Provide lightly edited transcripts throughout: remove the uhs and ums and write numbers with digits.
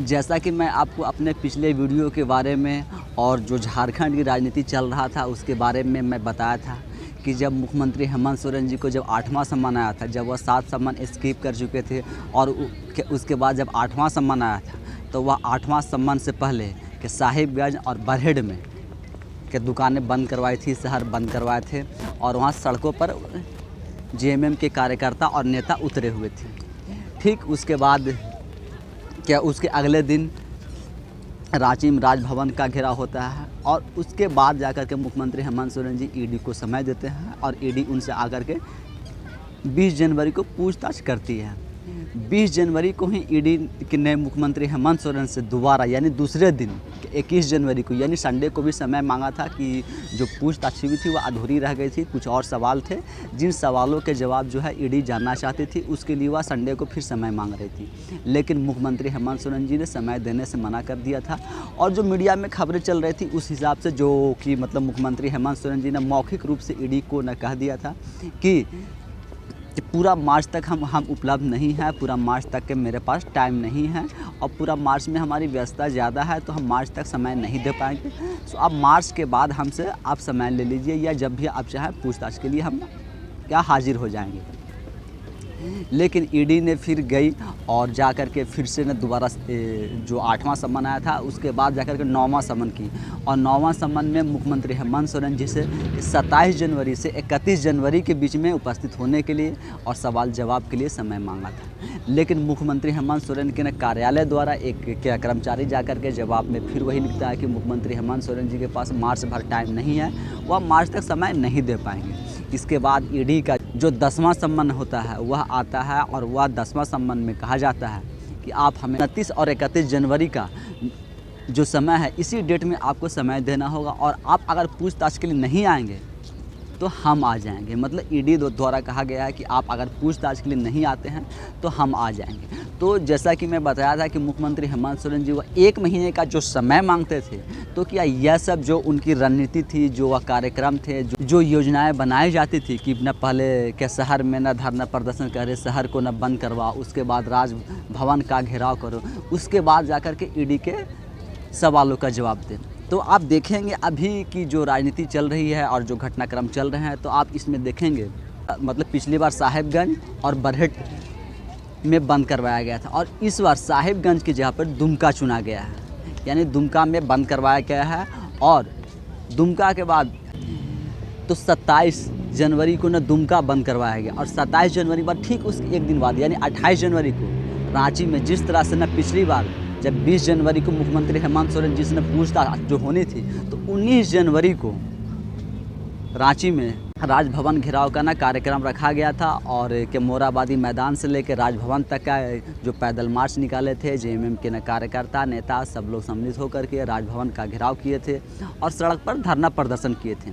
जैसा कि मैं आपको अपने पिछले वीडियो के बारे में और जो झारखंड की राजनीति चल रहा था उसके बारे में मैं बताया था कि जब मुख्यमंत्री हेमंत सोरेन जी को जब 8वां सम्मान आया था, जब वह 7 सम्मान स्किप कर चुके थे और उसके बाद जब 8वां सम्मान आया था तो वह 8वां सम्मान से पहले कि साहिबगंज और बरहेड़ में के दुकानें बंद करवाई थी, शहर बंद करवाए थे और वहाँ सड़कों पर जेएमएम के कार्यकर्ता और नेता उतरे हुए थे। ठीक उसके बाद क्या उसके अगले दिन रांची में राजभवन का घेराव होता है और उसके बाद जाकर के मुख्यमंत्री हेमंत सोरेन जी ईडी को समय देते हैं और ईडी उनसे आकर के 20 जनवरी को पूछताछ करती है। 20 जनवरी को ही ईडी ने मुख्यमंत्री हेमंत सोरेन से दोबारा यानी दूसरे दिन 21 जनवरी को यानी संडे को भी समय मांगा था कि जो पूछताछ हुई थी वह अधूरी रह गई थी। कुछ और सवाल थे जिन सवालों के जवाब जो है ईडी जानना चाहती थी, उसके लिए वह संडे को फिर समय मांग रही थी। लेकिन मुख्यमंत्री हेमंत सोरेन जी ने समय देने से मना कर दिया था और जो मीडिया में खबरें चल रही थी उस हिसाब से जो कि मतलब मुख्यमंत्री हेमंत सोरेन जी ने मौखिक रूप से ईडी को न कह दिया था कि पूरा मार्च तक हम उपलब्ध नहीं हैं, पूरा मार्च तक के मेरे पास टाइम नहीं है और पूरा मार्च में हमारी व्यस्तता ज़्यादा है तो हम मार्च तक समय नहीं दे पाएंगे। तो आप मार्च के बाद हमसे आप समय ले लीजिए या जब भी आप चाहें पूछताछ के लिए हम क्या हाजिर हो जाएंगे। लेकिन ईडी ने फिर गई और जाकर के फिर से न दोबारा जो 8वां सम्मन आया था उसके बाद जाकर के 9वां सम्मन की और 9वां सम्मन में मुख्यमंत्री हेमंत सोरेन जी से 27 जनवरी से 31 जनवरी के बीच में उपस्थित होने के लिए और सवाल जवाब के लिए समय मांगा था। लेकिन मुख्यमंत्री हेमंत सोरेन के कार्यालय द्वारा एक क्या कर्मचारी जाकर के जवाब में फिर वही लिखता है कि मुख्यमंत्री हेमंत सोरेन जी के पास मार्च भर टाइम नहीं है, वह मार्च तक समय नहीं दे पाएंगे। इसके बाद ईडी का जो 10वां सम्मन होता है वह आता है और वह 10वां सम्मन में कहा जाता है कि आप हमें 29 और 31 जनवरी का जो समय है इसी डेट में आपको समय देना होगा और आप अगर पूछताछ के लिए नहीं आएंगे तो हम आ जाएंगे। मतलब ईडी द्वारा कहा गया है कि आप अगर पूछताछ के लिए नहीं आते हैं तो हम आ जाएंगे। तो जैसा कि मैं बताया था कि मुख्यमंत्री हेमंत सोरेन जी वह 1 महीने का जो समय मांगते थे, तो क्या यह सब जो उनकी रणनीति थी, जो वह कार्यक्रम थे, जो योजनाएं बनाई जाती थी कि न पहले के शहर में न धरना प्रदर्शन करे, शहर को न बंद करवा, उसके बाद राजभवन का घेराव करो, उसके बाद जाकर के ईडी के सवालों का जवाब दें। तो आप देखेंगे अभी की जो राजनीति चल रही है और जो घटनाक्रम चल रहे हैं तो आप इसमें देखेंगे मतलब पिछली बार साहिबगंज और बरहेड़ में बंद करवाया गया था और इस बार साहिबगंज की जगह पर दुमका चुना गया है, यानी दुमका में बंद करवाया गया है। और दुमका के बाद तो 27 जनवरी को न दुमका बंद करवाया गया और 27 जनवरी बाद ठीक उसके एक दिन बाद यानी 28 जनवरी को रांची में जिस तरह से न पिछली बार जब 20 जनवरी को मुख्यमंत्री हेमंत सोरेन जी से पूछताछ जो होनी थी तो 19 जनवरी को रांची में राजभवन घेराव का कार्यक्रम रखा गया था और के मोराबादी मैदान से लेकर राजभवन तक का जो पैदल मार्च निकाले थे जेएमएम के कार्यकर्ता नेता सब लोग सम्मिलित होकर के राजभवन का घेराव किए थे और सड़क पर धरना प्रदर्शन किए थे।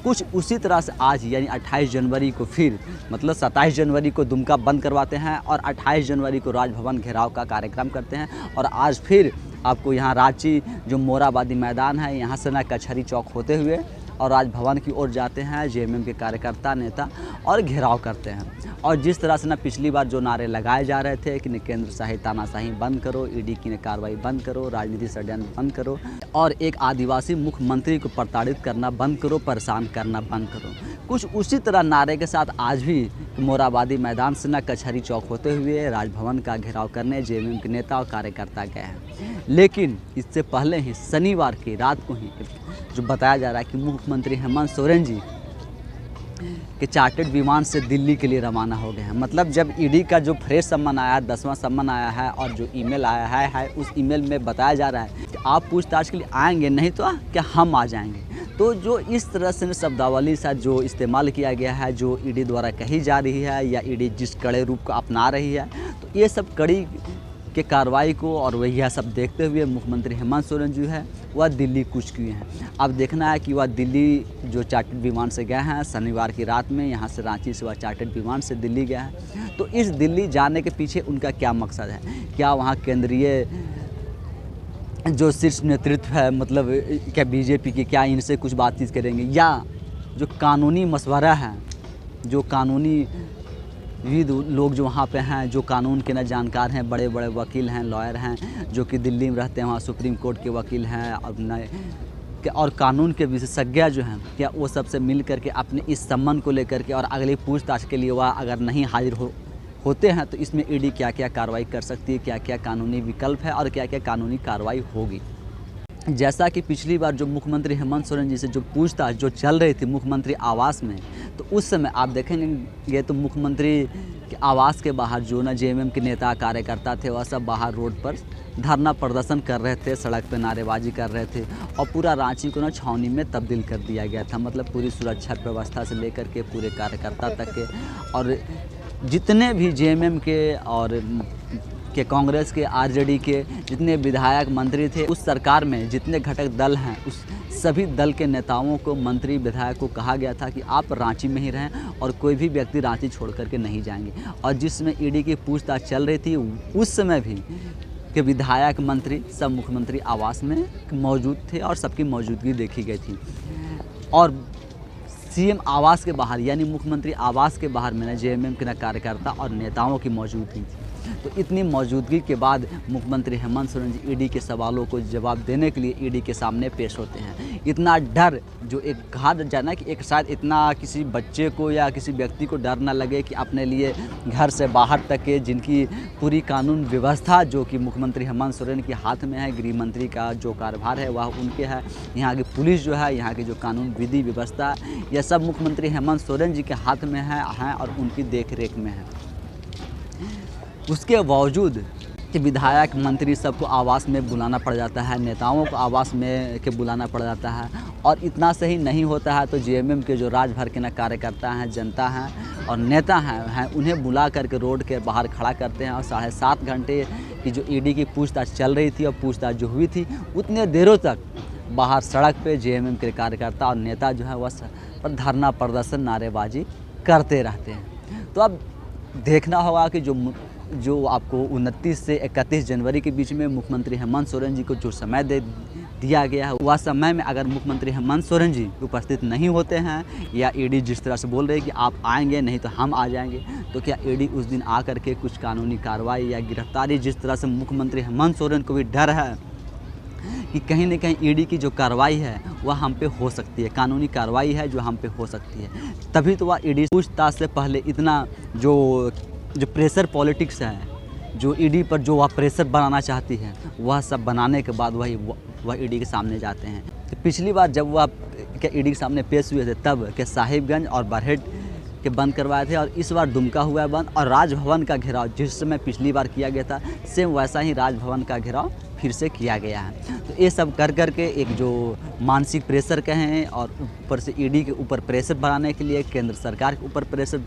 कुछ उसी तरह से आज यानी 28 जनवरी को फिर मतलब 27 जनवरी को दुमका बंद करवाते हैं और 28 जनवरी को राजभवन घेराव का कार्यक्रम करते हैं और आज फिर आपको यहाँ रांची जो मोराबादी मैदान है यहाँ से कचहरी चौक होते हुए और राजभवन की ओर जाते हैं जेएमएम के कार्यकर्ता नेता और घेराव करते हैं। और जिस तरह से पिछली बार जो नारे लगाए जा रहे थे कि केंद्र शाही तानाशाही बंद करो, ईडी की कार्रवाई बंद करो, राजनीति षड्यंत्र बंद करो और एक आदिवासी मुख्यमंत्री को प्रताड़ित करना बंद करो, परेशान करना बंद करो, कुछ उसी तरह नारे के साथ आज भी मोराबादी मैदान से कचहरी चौक होते हुए राजभवन का घेराव करने जेएमएम के नेता और कार्यकर्ता गए हैं। लेकिन इससे पहले ही शनिवार की रात को ही जो बताया जा रहा है कि मुख्यमंत्री हेमंत सोरेन जी के चार्टर्ड विमान से दिल्ली के लिए रवाना हो गए हैं। मतलब जब ईडी का जो फ्रेश सम्मन आया, 10वां सम्मन आया है और जो ईमेल आया है उस ईमेल में बताया जा रहा है कि आप पूछताछ के लिए आएंगे, नहीं तो क्या हम आ जाएंगे। तो जो इस तरह से शब्दावली सा जो इस्तेमाल किया गया है, जो ईडी द्वारा कही जा रही है या ईडी जिस कड़े रूप को अपना रही है, तो ये सब कड़ी के कार्रवाई को और वह सब देखते हुए मुख्यमंत्री हेमंत सोरेन जी है वह दिल्ली कूच किए हैं। अब देखना है कि वह दिल्ली जो चार्टर्ड विमान से गए हैं शनिवार की रात में, यहाँ से रांची से वह चार्टर्ड विमान से दिल्ली गया है। तो इस दिल्ली जाने के पीछे उनका क्या मकसद है? क्या वहाँ केंद्रीय जो शीर्ष नेतृत्व है मतलब क्या बीजेपी की क्या इनसे कुछ बातचीत करेंगे या जो कानूनी मशवरा है, जो कानूनी विविध लोग जो वहाँ पे हैं, जो कानून के न जानकार हैं, बड़े बड़े वकील हैं, लॉयर हैं, जो कि दिल्ली में रहते हैं, वहाँ सुप्रीम कोर्ट के वकील हैं और कानून के विशेषज्ञ जो हैं, क्या वो सबसे मिल करके अपने इस संबंध को लेकर के और अगली पूछताछ के लिए वह अगर नहीं हाजिर होते हैं तो इसमें ईडी क्या क्या कार्रवाई कर सकती है, क्या क्या कानूनी विकल्प है और क्या क्या कानूनी कार्रवाई होगी। जैसा कि पिछली बार जो मुख्यमंत्री हेमंत सोरेन जी से जो पूछताछ जो चल रही थी मुख्यमंत्री आवास में, तो उस समय आप देखेंगे तो मुख्यमंत्री के आवास के बाहर जो ना जेएमएम के नेता कार्यकर्ता थे वह सब बाहर रोड पर धरना प्रदर्शन कर रहे थे, सड़क पे नारेबाजी कर रहे थे और पूरा रांची को ना छावनी में तब्दील कर दिया गया था। मतलब पूरी सुरक्षा व्यवस्था से लेकर के पूरे कार्यकर्ता तक के और जितने भी जेएमएम के और कांग्रेस के, आरजेडी के जितने विधायक मंत्री थे, उस सरकार में जितने घटक दल हैं उस सभी दल के नेताओं को, मंत्री विधायक को कहा गया था कि आप रांची में ही रहें और कोई भी व्यक्ति रांची छोड़ करके नहीं जाएंगे। और जिसमें ईडी की पूछताछ चल रही थी उस समय भी के विधायक मंत्री सब मुख्यमंत्री आवास में मौजूद थे और सबकी मौजूदगी देखी गई थी। और सीएम आवास के बाहर यानी मुख्यमंत्री आवास के बाहर में जेएमएम के कार्यकर्ता और नेताओं की मौजूदगी थी। तो इतनी मौजूदगी के बाद मुख्यमंत्री हेमंत सोरेन जी ईडी के सवालों को जवाब देने के लिए ईडी के सामने पेश होते हैं। इतना डर जो एक कहा जाना कि एक शायद इतना किसी बच्चे को या किसी व्यक्ति को डर ना लगे कि अपने लिए घर से बाहर तक के जिनकी पूरी कानून व्यवस्था जो कि मुख्यमंत्री हेमंत सोरेन के हाथ में है, गृह मंत्री का जो कार्यभार है वह उनके है, यहाँ की पुलिस जो है, यहाँ की जो कानून विधि व्यवस्था, यह सब मुख्यमंत्री हेमंत सोरेन जी के हाथ में है और उनकी देख रेख में है। उसके बावजूद कि विधायक मंत्री सबको आवास में बुलाना पड़ जाता है, नेताओं को आवास में के बुलाना पड़ जाता है और इतना सही नहीं होता है तो जेएमएम के जो राज भर के ना कार्यकर्ता हैं, जनता हैं और नेता हैं उन्हें बुला करके रोड के बाहर खड़ा करते हैं और 7.5 घंटे की जो ईडी की पूछताछ चल रही थी और पूछताछ जो हुई थी उतने देरों तक बाहर सड़क पे जेएमएम के कार्यकर्ता और नेता जो है वह पर धरना प्रदर्शन, नारेबाजी करते रहते हैं। तो अब देखना होगा कि जो आपको 29 से 31 जनवरी के बीच में मुख्यमंत्री हेमंत सोरेन जी को जो समय दिया गया है, वह समय में अगर मुख्यमंत्री हेमंत सोरेन जी उपस्थित नहीं होते हैं या ईडी जिस तरह से बोल रहे हैं कि आप आएंगे नहीं तो हम आ जाएंगे, तो क्या ईडी उस दिन आकर के कुछ कानूनी कार्रवाई या गिरफ्तारी, जिस तरह से मुख्यमंत्री हेमंत सोरेन को भी डर है कि कहीं न कहीं ईडी की जो कार्रवाई है वह हम पे हो सकती है, कानूनी कार्रवाई है जो हम पे हो सकती है, तभी तो वह ईडी पूछताछ से पहले इतना जो प्रेशर पॉलिटिक्स है, जो ईडी पर जो वह प्रेशर बनाना चाहती है, वह सब बनाने के बाद वह ईडी के सामने जाते हैं। तो पिछली बार जब वह क्या ईडी के सामने पेश हुए थे तब क्या साहिबगंज और बरहेट के बंद करवाए थे और इस बार दुमका हुआ है बंद और राजभवन का घेराव जिस समय पिछली बार किया गया था सेम वैसा ही राजभवन का घेराव फिर से किया गया है। तो ये सब कर करके एक जो मानसिक प्रेशर कहें और ऊपर से ईडी के ऊपर प्रेशर बनाने के लिए, केंद्र सरकार के ऊपर प्रेशर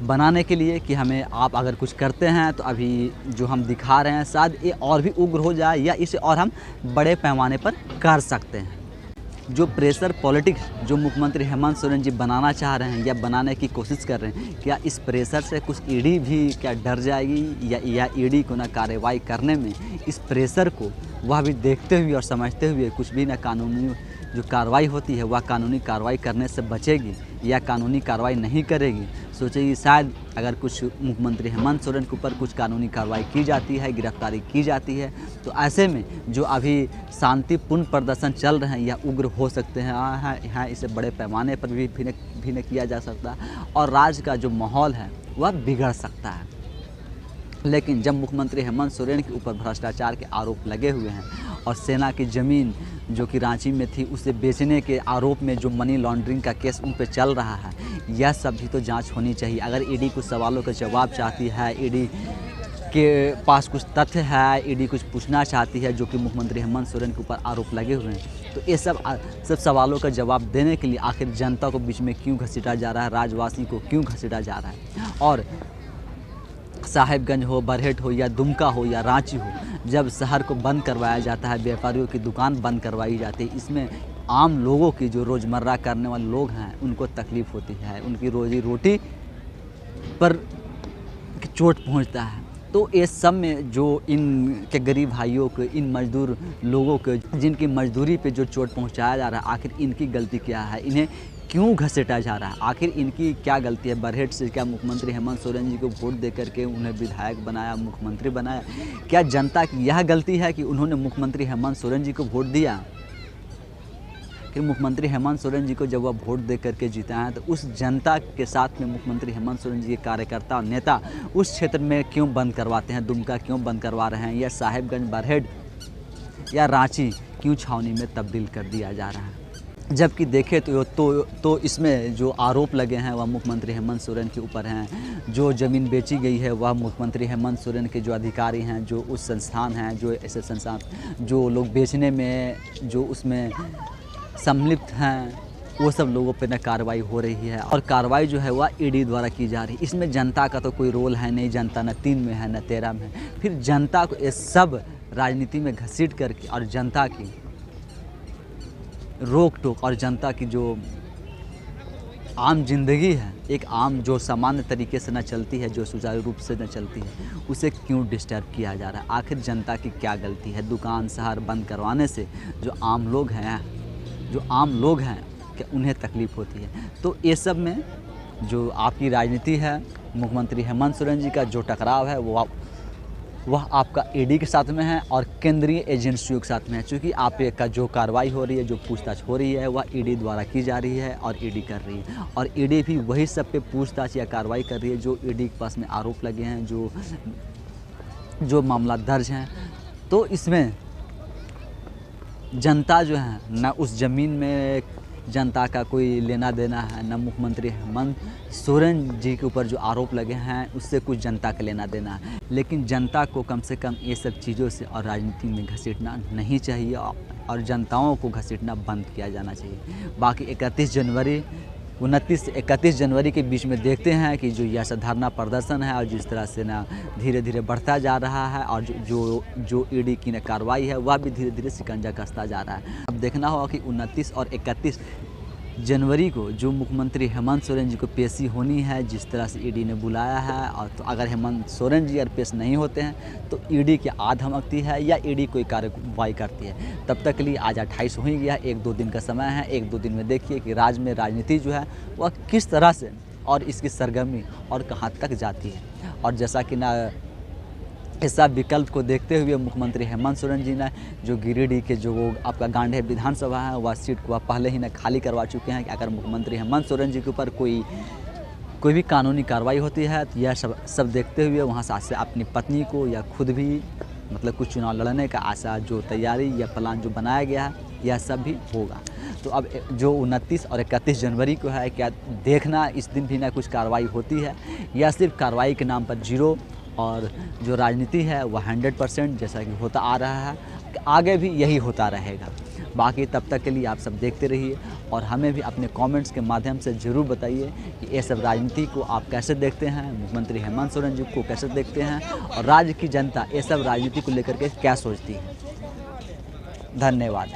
बनाने के लिए कि हमें आप अगर कुछ करते हैं तो अभी जो हम दिखा रहे हैं शायद ये और भी उग्र हो जाए या इसे और हम बड़े पैमाने पर कर सकते हैं। जो प्रेशर पॉलिटिक्स जो मुख्यमंत्री हेमंत सोरेन जी बनाना चाह रहे हैं या बनाने की कोशिश कर रहे हैं, क्या इस प्रेशर से कुछ ईडी भी क्या डर जाएगी या ईडी को ना कार्रवाई करने में इस प्रेशर को वह भी देखते हुए और समझते हुए कुछ भी ना कानूनी जो कार्रवाई होती है वह कानूनी कार्रवाई करने से बचेगी या कानूनी कार्रवाई नहीं करेगी। सोचेगी शायद अगर कुछ मुख्यमंत्री हेमंत सोरेन के ऊपर कुछ कानूनी कार्रवाई की जाती है, गिरफ्तारी की जाती है, तो ऐसे में जो अभी शांतिपूर्ण प्रदर्शन चल रहे हैं यह उग्र हो सकते हैं। यहाँ इसे बड़े पैमाने पर भी न किया जा सकता और राज्य का जो माहौल है वह बिगड़ सकता है। लेकिन जब मुख्यमंत्री हेमंत सोरेन के ऊपर भ्रष्टाचार के आरोप लगे हुए हैं और सेना की ज़मीन जो कि रांची में थी उसे बेचने के आरोप में जो मनी लॉन्ड्रिंग का केस उन पर चल रहा है, यह सब भी तो जांच होनी चाहिए। अगर ईडी कुछ सवालों का जवाब चाहती है, ईडी के पास कुछ तथ्य है, ईडी कुछ पूछना चाहती है जो कि मुख्यमंत्री हेमंत सोरेन के ऊपर आरोप लगे हुए हैं, तो ये सब सवालों का जवाब देने के लिए आखिर जनता को बीच में क्यों घसीटा जा रहा है, राज्यवासी को क्यों घसीटा जा रहा है। और साहिबगंज हो, बरहेट हो या दुमका हो या रांची हो, जब शहर को बंद करवाया जाता है, व्यापारियों की दुकान बंद करवाई जाती है, इसमें आम लोगों की जो रोज़मर्रा करने वाले लोग हैं उनको तकलीफ़ होती है, उनकी रोजी रोटी पर चोट पहुंचता है। तो ये सब में जो इन के गरीब भाइयों को, इन मजदूर लोगों को जिनकी मजदूरी पे जो चोट पहुंचाया जा रहा है, आखिर इनकी गलती क्या है, इन्हें क्यों घसीटा जा रहा है? आखिर इनकी क्या गलती है? बरहेट से क्या मुख्यमंत्री हेमंत सोरेन जी को वोट दे करके उन्हें विधायक बनाया, मुख्यमंत्री बनाया? क्या जनता की यह गलती है कि उन्होंने मुख्यमंत्री हेमंत सोरेन जी को वोट दिया? कि मुख्यमंत्री हेमंत सोरेन जी को जब वह वोट दे करके जीता है तो उस जनता के साथ में मुख्यमंत्री हेमंत सोरेन जी के कार्यकर्ता और नेता उस क्षेत्र में क्यों बंद करवाते हैं? दुमका क्यों बंद करवा रहे हैं? या साहेबगंज, बरहेट या रांची क्यों छावनी में तब्दील कर दिया जा रहा है? जबकि देखें तो इसमें जो आरोप लगे हैं वह मुख्यमंत्री हेमंत सोरेन के ऊपर हैं। जो ज़मीन बेची गई है वह मुख्यमंत्री हेमंत सोरेन के जो अधिकारी हैं, जो उस संस्थान हैं, जो ऐसे संस्थान जो लोग बेचने में जो उसमें सम्मिलित हैं, वो सब लोगों पे न कार्रवाई हो रही है और कार्रवाई जो है वह ईडी द्वारा की जा रही है। इसमें जनता का तो कोई रोल है नहीं, जनता न 3 में है न 13 में है। फिर जनता को ये सब राजनीति में घसीट करके और जनता की रोक टोक और जनता की जो आम जिंदगी है, एक आम जो सामान्य तरीके से न चलती है, जो सुचारू रूप से न चलती है, उसे क्यों डिस्टर्ब किया जा रहा है? आखिर जनता की क्या गलती है? दुकान शहर बंद करवाने से जो आम लोग हैं कि उन्हें तकलीफ़ होती है। तो ये सब में जो आपकी राजनीति है, मुख्यमंत्री हेमंत सोरेन जी का जो टकराव है वह आपका ईडी के साथ में है और केंद्रीय एजेंसियों के साथ में है। चूँकि आप का जो कार्रवाई हो रही है, जो पूछताछ हो रही है, वह ईडी द्वारा की जा रही है और ईडी कर रही है और ईडी भी वही सब पे पूछताछ या कार्रवाई कर रही है जो ईडी के पास में आरोप लगे हैं, जो मामला दर्ज हैं। तो इसमें जनता जो है न उस ज़मीन में जनता का कोई लेना देना है, न मुख्यमंत्री हेमंत सोरेन जी के ऊपर जो आरोप लगे हैं उससे कुछ जनता का लेना देना है। लेकिन जनता को कम से कम ये सब चीज़ों से और राजनीति में घसीटना नहीं चाहिए और जनताओं को घसीटना बंद किया जाना चाहिए। बाकी 29 से 31 जनवरी के बीच में देखते हैं कि जो यह धरना प्रदर्शन है और जिस तरह से ना धीरे धीरे बढ़ता जा रहा है और जो ईडी की न कार्रवाई है वह भी धीरे धीरे शिकंजा कसता जा रहा है। अब देखना होगा कि 29 और 31 जनवरी को जो मुख्यमंत्री हेमंत सोरेन जी को पेशी होनी है, जिस तरह से ईडी ने बुलाया है, और तो अगर हेमंत सोरेन जी अगर पेश नहीं होते हैं तो ईडी की आध धमकती है या ईडी कोई कार्रवाई करती है। तब तक के लिए आज 28 हो ही गया, 1-2 दिन का समय है। 1-2 दिन में देखिए कि राज्य में राजनीति जो है वह किस तरह से और इसकी सरगर्मी और कहाँ तक जाती है। और जैसा कि ना ऐसा विकल्प को देखते हुए मुख्यमंत्री हेमंत सोरेन जी ने जो गिरिडीह के जो आपका गांधी विधानसभा है वह सीट को पहले ही खाली करवा चुके हैं कि अगर मुख्यमंत्री हेमंत सोरेन जी के ऊपर कोई भी कानूनी कार्रवाई होती है तो यह सब देखते हुए वहाँ से अपनी पत्नी को या खुद भी मतलब कुछ चुनाव लड़ने का आशा जो तैयारी या प्लान जो बनाया गया है यह सब भी होगा। तो अब जो 29 और 31 जनवरी को है, क्या देखना इस दिन भी ना कुछ कार्रवाई होती है या सिर्फ कार्रवाई के नाम पर जीरो और जो राजनीति है वह 100% जैसा कि होता आ रहा है, आगे भी यही होता रहेगा। बाकी तब तक के लिए आप सब देखते रहिए और हमें भी अपने कमेंट्स के माध्यम से ज़रूर बताइए कि ये सब राजनीति को आप कैसे देखते हैं, मुख्यमंत्री हेमंत सोरेन जी को कैसे देखते हैं और राज्य की जनता ये सब राजनीति को लेकर के क्या सोचती है। धन्यवाद।